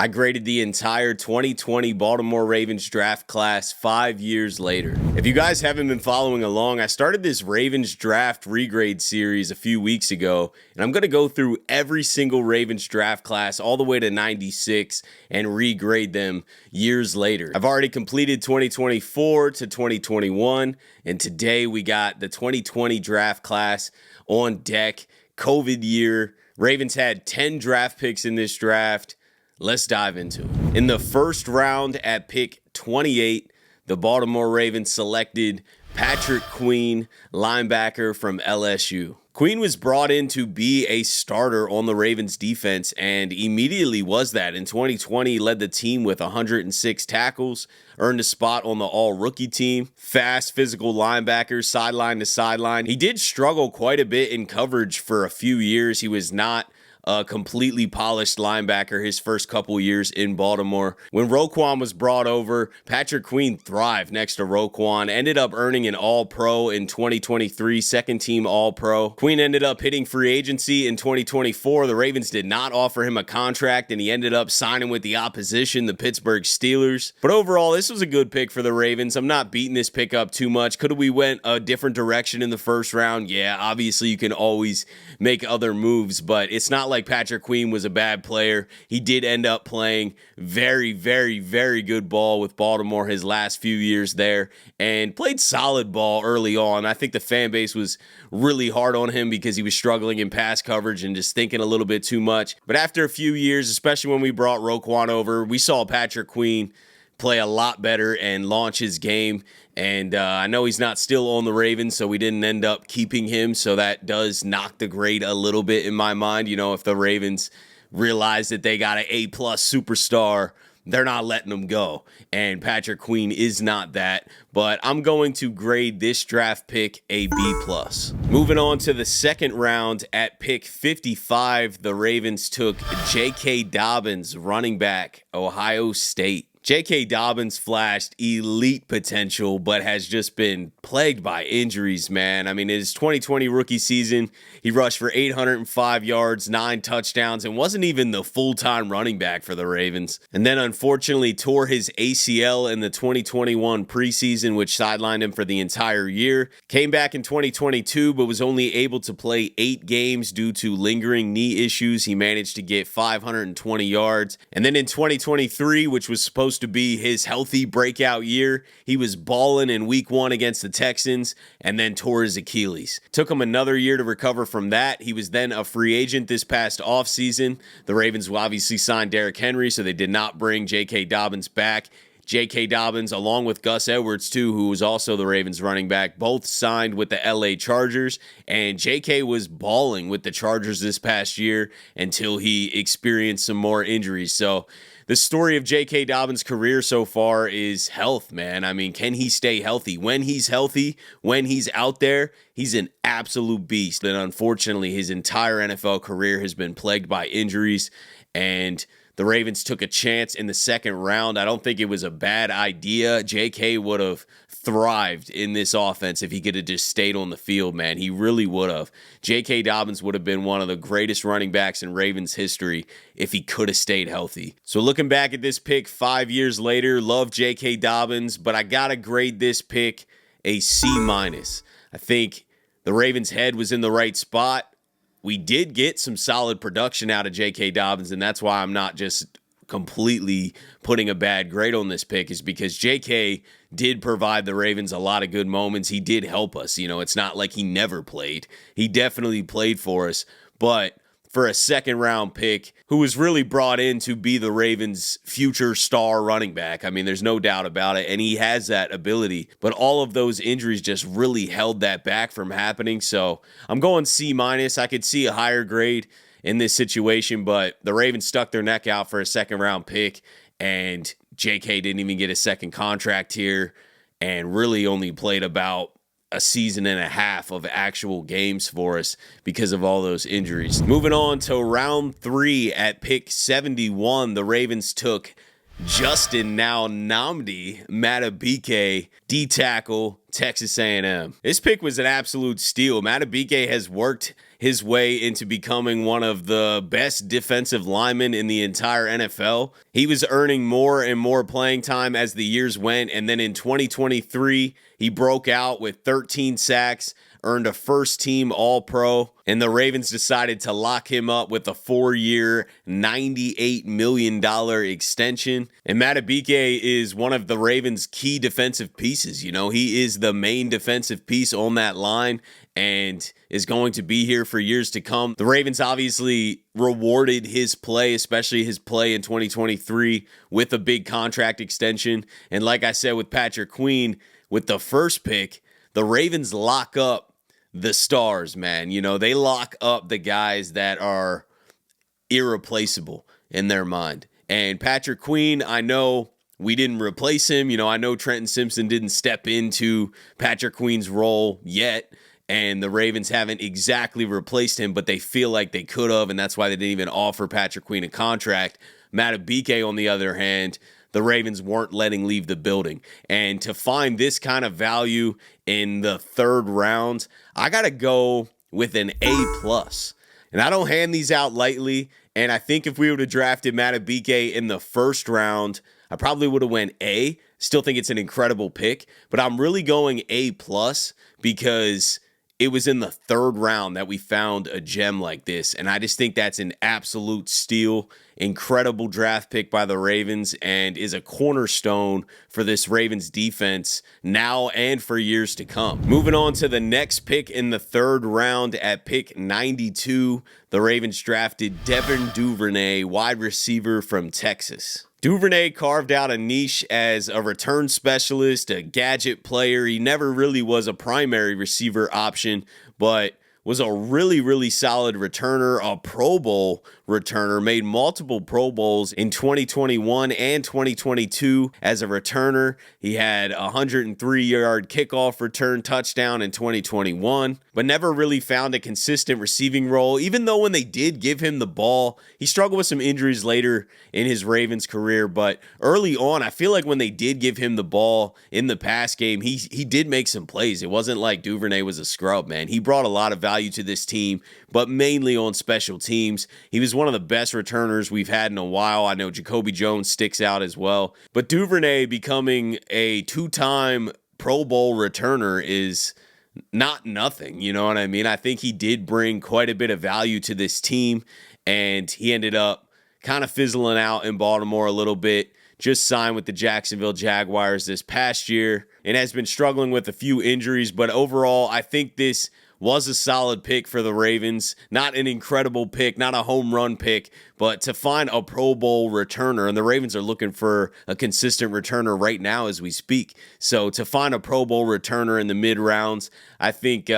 I graded the entire 2020 Baltimore Ravens draft class 5 years later. If you guys haven't been following along, I started this Ravens draft regrade series a few weeks ago, and I'm going to go through every single Ravens draft class all the way to 96 and regrade them years later. I've already completed 2024 to 2021, and today we got the 2020 draft class on deck. COVID year. Ravens had 10 draft picks in this draft. Let's dive into it. In the first round at pick 28, the Baltimore Ravens selected Patrick Queen, linebacker from LSU. Queen was brought in to be a starter on the Ravens defense and immediately was that. In 2020, he led the team with 106 tackles, earned a spot on the all-rookie team. Fast, physical linebacker, sideline to sideline. He did struggle quite a bit in coverage for a few years. He was not a completely polished linebacker his first couple years in Baltimore. When Roquan was brought over, Patrick Queen thrived next to Roquan, ended up earning an All-Pro in 2023, second-team All-Pro. Queen ended up hitting free agency in 2024. The Ravens did not offer him a contract, and he ended up signing with the opposition, the Pittsburgh Steelers. But overall, this was a good pick for the Ravens. I'm not beating this pick up too much. Could we went a different direction in the first round? Yeah, obviously you can always make other moves, but it's not like Patrick Queen was a bad player. He did end up playing very, very, very good ball with Baltimore his last few years there and played solid ball early on. I think the fan base was really hard on him because he was struggling in pass coverage and just thinking a little bit too much. But after a few years, especially when we brought Roquan over, we saw Patrick Queen play a lot better and launch his game. And I know he's not still on the Ravens, so we didn't end up keeping him. So that does knock the grade a little bit in my mind. You know, if the Ravens realize that they got an A-plus superstar, they're not letting him go. And Patrick Queen is not that. But I'm going to grade this draft pick a B+. Moving on to the second round at pick 55, the Ravens took J.K. Dobbins, running back, Ohio State. J.K. Dobbins flashed elite potential, but has just been plagued by injuries, man. I mean, in his 2020 rookie season, he rushed for 805 yards, 9 touchdowns, and wasn't even the full-time running back for the Ravens. And then, unfortunately, tore his ACL in the 2021 preseason, which sidelined him for the entire year. Came back in 2022, but was only able to play 8 games due to lingering knee issues. He managed to get 520 yards. And then in 2023, which was supposed to be his healthy breakout year, he was balling in week 1 against the Texans and then tore his Achilles. Took him another year to recover from that. He was then a free agent this past offseason. The Ravens will obviously sign Derrick Henry, so they did not bring J.K. Dobbins back. J.K. Dobbins, along with Gus Edwards, too, who was also the Ravens running back, both signed with the L.A. Chargers, and J.K. was balling with the Chargers this past year until he experienced some more injuries. So the story of J.K. Dobbins' career so far is health, man. I mean, can he stay healthy? When he's healthy, when he's out there, he's an absolute beast. And unfortunately, his entire NFL career has been plagued by injuries, and the Ravens took a chance in the second round. I don't think it was a bad idea. J.K. would have thrived in this offense if he could have just stayed on the field, man. He really would have. J.K. Dobbins would have been one of the greatest running backs in Ravens history if he could have stayed healthy. So looking back at this pick 5 years later, love J.K. Dobbins, but I got to grade this pick a C-. I think the Ravens' head was in the right spot. We did get some solid production out of J.K. Dobbins, and that's why I'm not just completely putting a bad grade on this pick, is because J.K. did provide the Ravens a lot of good moments. He did help us. You know, it's not like he never played. He definitely played for us, but for a second-round pick who was really brought in to be the Ravens' future star running back. I mean, there's no doubt about it, and he has that ability. But all of those injuries just really held that back from happening. So I'm going C-. I could see a higher grade in this situation, but the Ravens stuck their neck out for a second-round pick, and J.K. didn't even get a second contract here and really only played about a season and a half of actual games for us because of all those injuries. Moving on to round 3 at pick 71, the Ravens took Justin, now Nnamdi Madubuike, D-tackle, Texas A&M. This pick was an absolute steal. Madubuike has worked his way into becoming one of the best defensive linemen in the entire NFL. He was earning more and more playing time as the years went, and then in 2023, he broke out with 13 sacks, earned a first-team All-Pro, and the Ravens decided to lock him up with a 4-year, $98 million extension. And Madubuike is one of the Ravens' key defensive pieces. You know, he is the main defensive piece on that line and is going to be here for years to come. The Ravens obviously rewarded his play, especially his play in 2023, with a big contract extension. And like I said with Patrick Queen, with the first pick, the Ravens lock up the stars, man. You know, they lock up the guys that are irreplaceable in their mind. And Patrick Queen, I know we didn't replace him. You know, I know Trenton Simpson didn't step into Patrick Queen's role yet, and the Ravens haven't exactly replaced him, but they feel like they could have, and that's why they didn't even offer Patrick Queen a contract. Madubuike, on the other hand, the Ravens weren't letting leave the building. And to find this kind of value in the third round, I got to go with an A+. And I don't hand these out lightly. And I think if we would have drafted Madubuike in the first round, I probably would have went A. Still think it's an incredible pick. But I'm really going A+ because it was in the third round that we found a gem like this. And I just think that's an absolute steal. Incredible draft pick by the Ravens and is a cornerstone for this Ravens defense now and for years to come. Moving on to the next pick in the third round at pick 92, the Ravens drafted Devin Duvernay, wide receiver from Texas. Duvernay carved out a niche as a return specialist, a gadget player. He never really was a primary receiver option, but was a really, really solid returner, a Pro Bowl returner, made multiple Pro Bowls in 2021 and 2022 as a returner. He had a 103-yard kickoff return touchdown in 2021, but never really found a consistent receiving role, even though when they did give him the ball, he struggled with some injuries later in his Ravens career. But early on, I feel like when they did give him the ball in the pass game, he did make some plays. It wasn't like Duvernay was a scrub, man. He brought a lot of value to this team, but mainly on special teams. He was one of the best returners we've had in a while. I know Jacoby Jones sticks out as well, but Duvernay becoming a two-time Pro Bowl returner is not nothing. You know what I mean? I think he did bring quite a bit of value to this team, and he ended up kind of fizzling out in Baltimore a little bit. Just signed with the Jacksonville Jaguars this past year and has been struggling with a few injuries, but overall, I think this was a solid pick for the Ravens. Not an incredible pick, not a home run pick, but to find a Pro Bowl returner, and the Ravens are looking for a consistent returner right now as we speak. So to find a Pro Bowl returner in the mid rounds, I think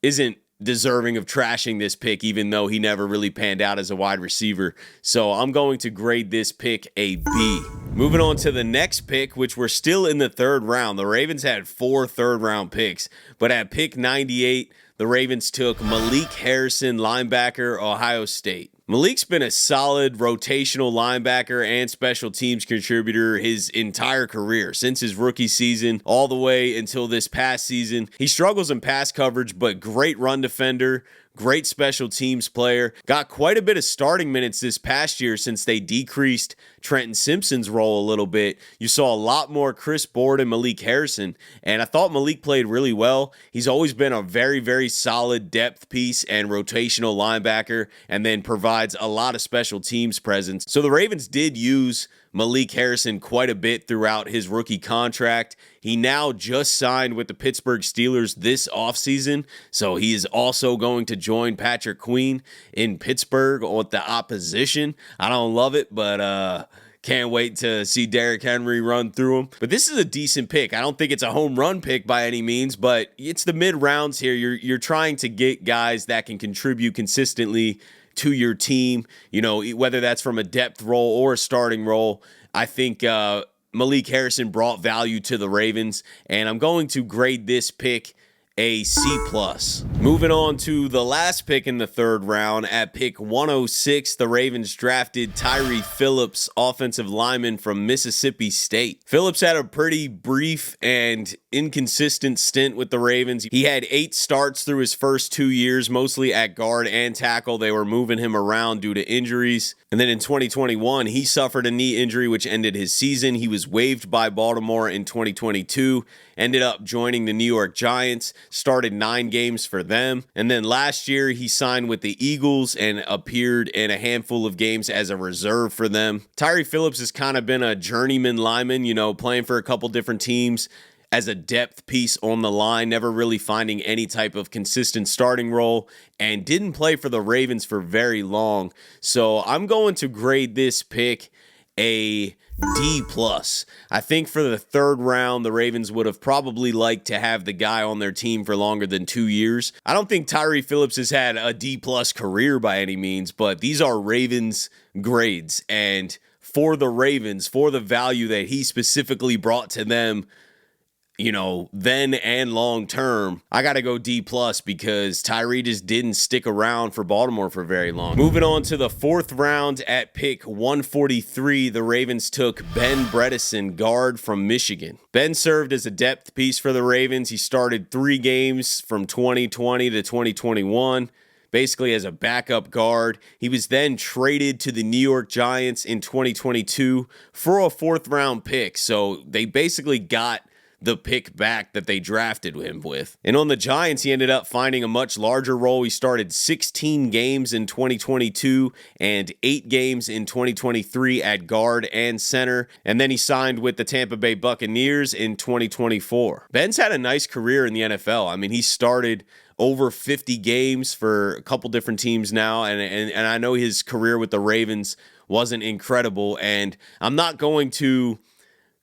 isn't deserving of trashing this pick, even though he never really panned out as a wide receiver. So I'm going to grade this pick a B. Moving on to the next pick, which we're still in the third round. The Ravens had 4 third-round picks, but at pick 98, the Ravens took Malik Harrison, linebacker, Ohio State. Malik's been a solid rotational linebacker and special teams contributor his entire career, since his rookie season all the way until this past season. He struggles in pass coverage, but great run defender, great special teams player. Got quite a bit of starting minutes this past year since they decreased Trenton Simpson's role a little bit. You saw a lot more Chris Board and Malik Harrison, and I thought Malik played really well. He's always been a very, very solid depth piece and rotational linebacker, and then provides a lot of special teams presence. So the Ravens did use Malik Harrison quite a bit throughout his rookie contract. He now just signed with the Pittsburgh Steelers this offseason, so he is also going to join Patrick Queen in Pittsburgh with the opposition. I don't love it, but can't wait to see Derrick Henry run through him. But this is a decent pick. I don't think it's a home run pick by any means, but it's the mid rounds here. You're trying to get guys that can contribute consistently to your team, you know, whether that's from a depth role or a starting role. I think Malik Harrison brought value to the Ravens, and I'm going to grade this pick a C+. Moving on to the last pick in the third round, at pick 106, the Ravens drafted Tyre Phillips, offensive lineman from Mississippi State. Phillips had a pretty brief and inconsistent stint with the Ravens. He had 8 starts through his first 2 years, mostly at guard and tackle. They were moving him around due to injuries. And then in 2021, he suffered a knee injury which ended his season. He was waived by Baltimore in 2022, ended up joining the New York Giants, started 9 games for them. And then last year, he signed with the Eagles and appeared in a handful of games as a reserve for them. Tyre Phillips has kind of been a journeyman lineman, playing for a couple different teams as a depth piece on the line, never really finding any type of consistent starting role, and didn't play for the Ravens for very long. So I'm going to grade this pick a D+. I think for the third round, the Ravens would have probably liked to have the guy on their team for longer than 2 years. I don't think Tyre Phillips has had a D+ career by any means, but these are Ravens grades. And for the Ravens, for the value that he specifically brought to them, then and long term, I got to go D+ because Tyre just didn't stick around for Baltimore for very long. Moving on to the fourth round, at pick 143, the Ravens took Ben Bredeson, guard from Michigan. Ben served as a depth piece for the Ravens. He started 3 games from 2020 to 2021. Basically as a backup guard. He was then traded to the New York Giants in 2022 for a 4th round pick. So they basically got the pick back that they drafted him with. And on the Giants, he ended up finding a much larger role. He started 16 games in 2022 and 8 games in 2023 at guard and center. And then he signed with the Tampa Bay Buccaneers in 2024. Ben's had a nice career in the NFL. I mean, he started over 50 games for a couple different teams now. And I know his career with the Ravens wasn't incredible. And I'm not going to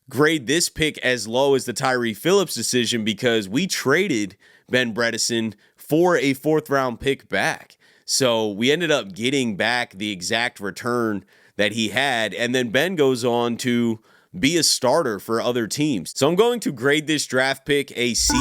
grade this pick as low as the Tyre Phillips decision because we traded Ben Bredeson for a 4th round pick back. So we ended up getting back the exact return that he had. And then Ben goes on to be a starter for other teams. So I'm going to grade this draft pick a C+.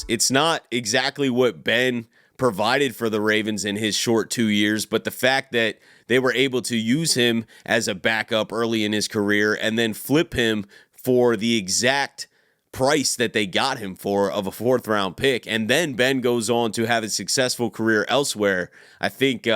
It's not exactly what Ben provided for the Ravens in his short 2 years, but the fact that they were able to use him as a backup early in his career and then flip him for the exact price that they got him for of a 4th round pick. And then Ben goes on to have a successful career elsewhere. I think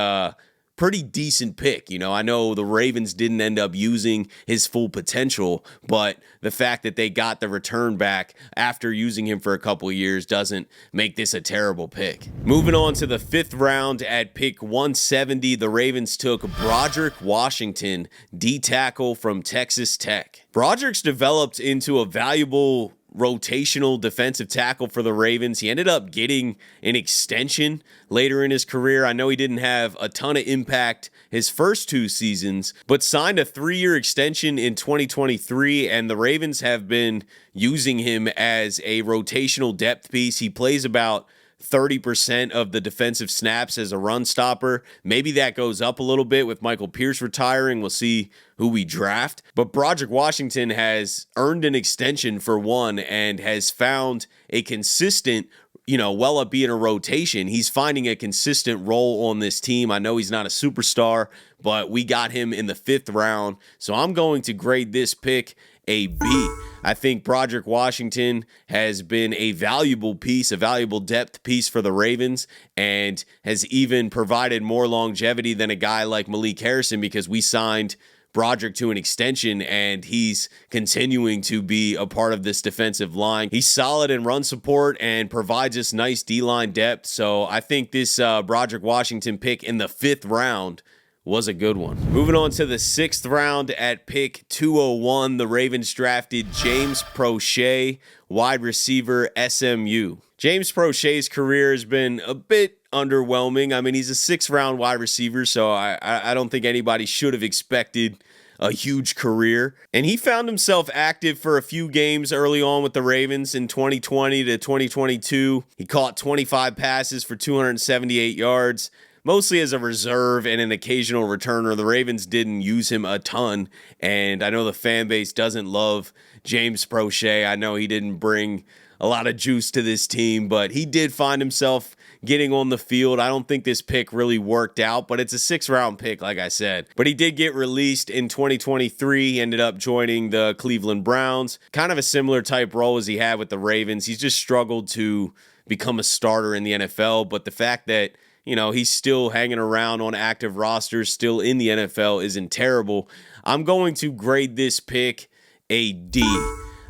pretty decent pick. I know the Ravens didn't end up using his full potential, but the fact that they got the return back after using him for a couple of years doesn't make this a terrible pick. Moving on to the 5th round, at pick 170, the Ravens took Broderick Washington, D tackle from Texas Tech. Broderick's developed into a valuable rotational defensive tackle for the Ravens. He ended up getting an extension later in his career. I know he didn't have a ton of impact his first 2 seasons, but signed a 3-year extension in 2023, and the Ravens have been using him as a rotational depth piece. He plays about 30% of the defensive snaps as a run stopper. Maybe that goes up a little bit with Michael Pierce retiring. We'll see who we draft. But Broderick Washington has earned an extension for one and has found a consistent, while it being a rotation, he's finding a consistent role on this team. I know he's not a superstar, but we got him in the 5th round. So I'm going to grade this pick a B. I think Broderick Washington has been a valuable piece, a valuable depth piece for the Ravens, and has even provided more longevity than a guy like Malik Harrison because we signed Broderick to an extension and he's continuing to be a part of this defensive line. He's solid in run support and provides us nice D-line depth. So I think this Broderick Washington pick in the 5th round was a good one. Moving on to the 6th round, at pick 201, the Ravens drafted James Proche, wide receiver, SMU. James Proche's career has been a bit underwhelming. I mean, he's a 6th round wide receiver, so I don't think anybody should have expected a huge career. And he found himself active for a few games early on with the Ravens in 2020 to 2022. He caught 25 passes for 278 yards. Mostly as a reserve and an occasional returner. The Ravens didn't use him a ton, and I know the fan base doesn't love James Proche. I know he didn't bring a lot of juice to this team, but he did find himself getting on the field. I don't think this pick really worked out, but it's a 6th-round pick, like I said. But he did get released in 2023. He ended up joining the Cleveland Browns. Kind of a similar type role as he had with the Ravens. He's just struggled to become a starter in the NFL, but the fact that he's still hanging around on active rosters, still in the NFL, isn't terrible. I'm going to grade this pick a D.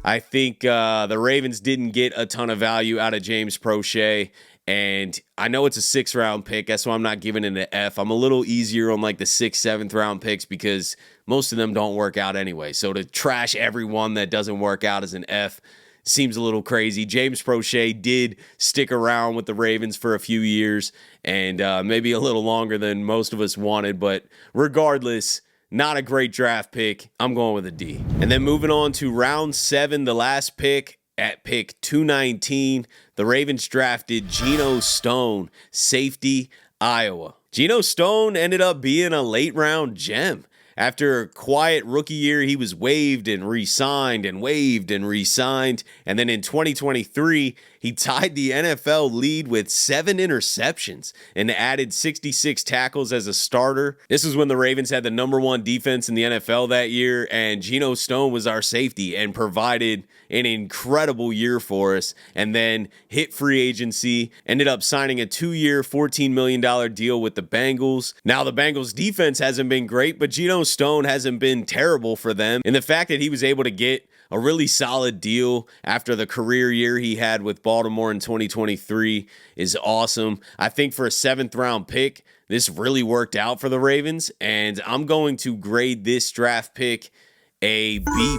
I think the Ravens didn't get a ton of value out of James Proche, and I know it's a 6th-round pick. That's why I'm not giving it an F. I'm a little easier on like the 6th, 7th-round picks because most of them don't work out anyway. So to trash everyone that doesn't work out as an F seems a little crazy. James Proche did stick around with the Ravens for a few years and maybe a little longer than most of us wanted, but regardless, not a great draft pick. I'm going with a D. And then moving on to round 7, the last pick. At pick 219, the Ravens drafted Geno Stone, safety, Iowa. Geno Stone ended up being a late-round gem. After a quiet rookie year, he was waived and re-signed and waived and re-signed. And then in 2023, he tied the NFL lead with 7 interceptions and added 66 tackles as a starter. This was when the Ravens had the #1 defense in the NFL that year, and Geno Stone was our safety and provided an incredible year for us. And then hit free agency, ended up signing a 2-year, $14 million deal with the Bengals. Now the Bengals defense hasn't been great, but Geno Stone hasn't been terrible for them. And the fact that he was able to get a really solid deal after the career year he had with Baltimore in 2023 is awesome. I think for a 7th-round pick, this really worked out for the Ravens, and I'm going to grade this draft pick a B+.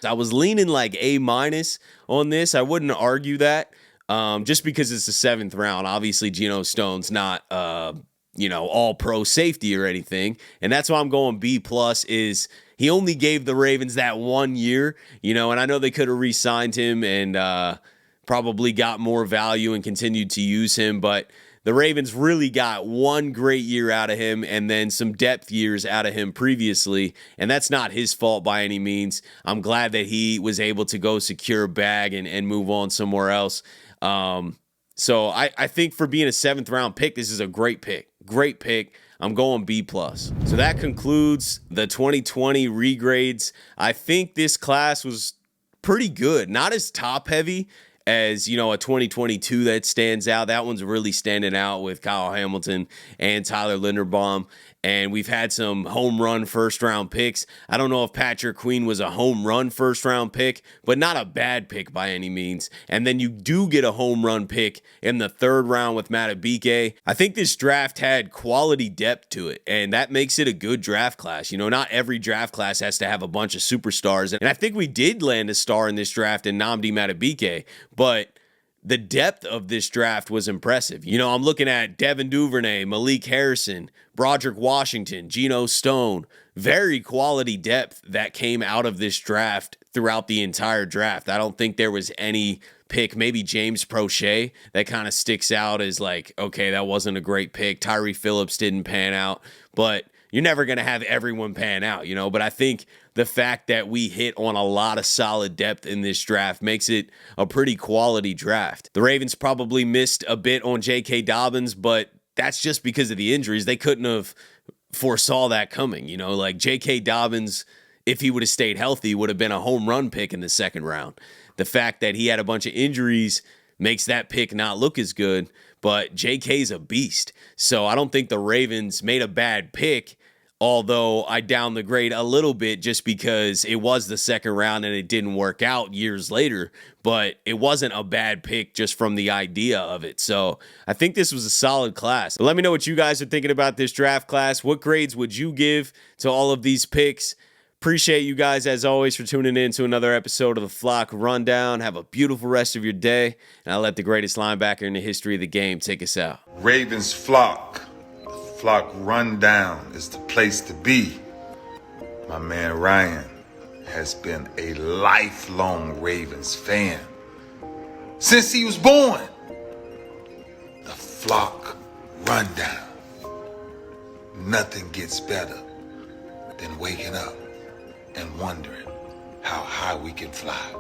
I was leaning like A- on this. I wouldn't argue that just because it's the 7th round. Obviously, Geno Stone's not all pro safety or anything. And that's why I'm going B+, is he only gave the Ravens that 1 year, and I know they could have re-signed him and probably got more value and continued to use him, but the Ravens really got 1 great year out of him and then some depth years out of him previously, and that's not his fault by any means. I'm glad that he was able to go secure a bag and move on somewhere else. So I think for being a 7th-round pick, this is a great pick. Great pick. I'm going B+. So that concludes the 2020 regrades. I think this class was pretty good. Not as top-heavy as, a 2022 that stands out. That one's really standing out with Kyle Hamilton and Tyler Linderbaum. And we've had some home run first-round picks. I don't know if Patrick Queen was a home run first-round pick, but not a bad pick by any means. And then you do get a home run pick in the 3rd round with Madubuike. I think this draft had quality depth to it, and that makes it a good draft class. Not every draft class has to have a bunch of superstars. And I think we did land a star in this draft in Nnamdi Madubuike, but the depth of this draft was impressive. I'm looking at Devin Duvernay, Malik Harrison, Broderick Washington, Geno Stone. Very quality depth that came out of this draft throughout the entire draft. I don't think there was any pick, maybe James Proche, that kind of sticks out as like, okay, that wasn't a great pick. Tyre Phillips didn't pan out, but you're never going to have everyone pan out, But I think the fact that we hit on a lot of solid depth in this draft makes it a pretty quality draft. The Ravens probably missed a bit on J.K. Dobbins, but that's just because of the injuries. They couldn't have foresaw that coming, like J.K. Dobbins, if he would have stayed healthy, would have been a home run pick in the 2nd round. The fact that he had a bunch of injuries makes that pick not look as good, but J.K.'s a beast. So I don't think the Ravens made a bad pick, although I down the grade a little bit just because it was the 2nd round and it didn't work out years later, but it wasn't a bad pick just from the idea of it. So I think this was a solid class. But let me know what you guys are thinking about this draft class. What grades would you give to all of these picks? Appreciate you guys, as always, for tuning in to another episode of the Flock Rundown. Have a beautiful rest of your day, and I'll let the greatest linebacker in the history of the game take us out. Ravens Flock. Flock Rundown is the place to be. My man Ryan has been a lifelong Ravens fan since he was born. The Flock Rundown. Nothing gets better than waking up and wondering how high we can fly.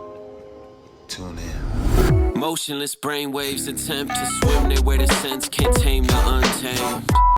Tune in. Motionless brainwaves attempt to swim their way to sense, can't tame the untamed.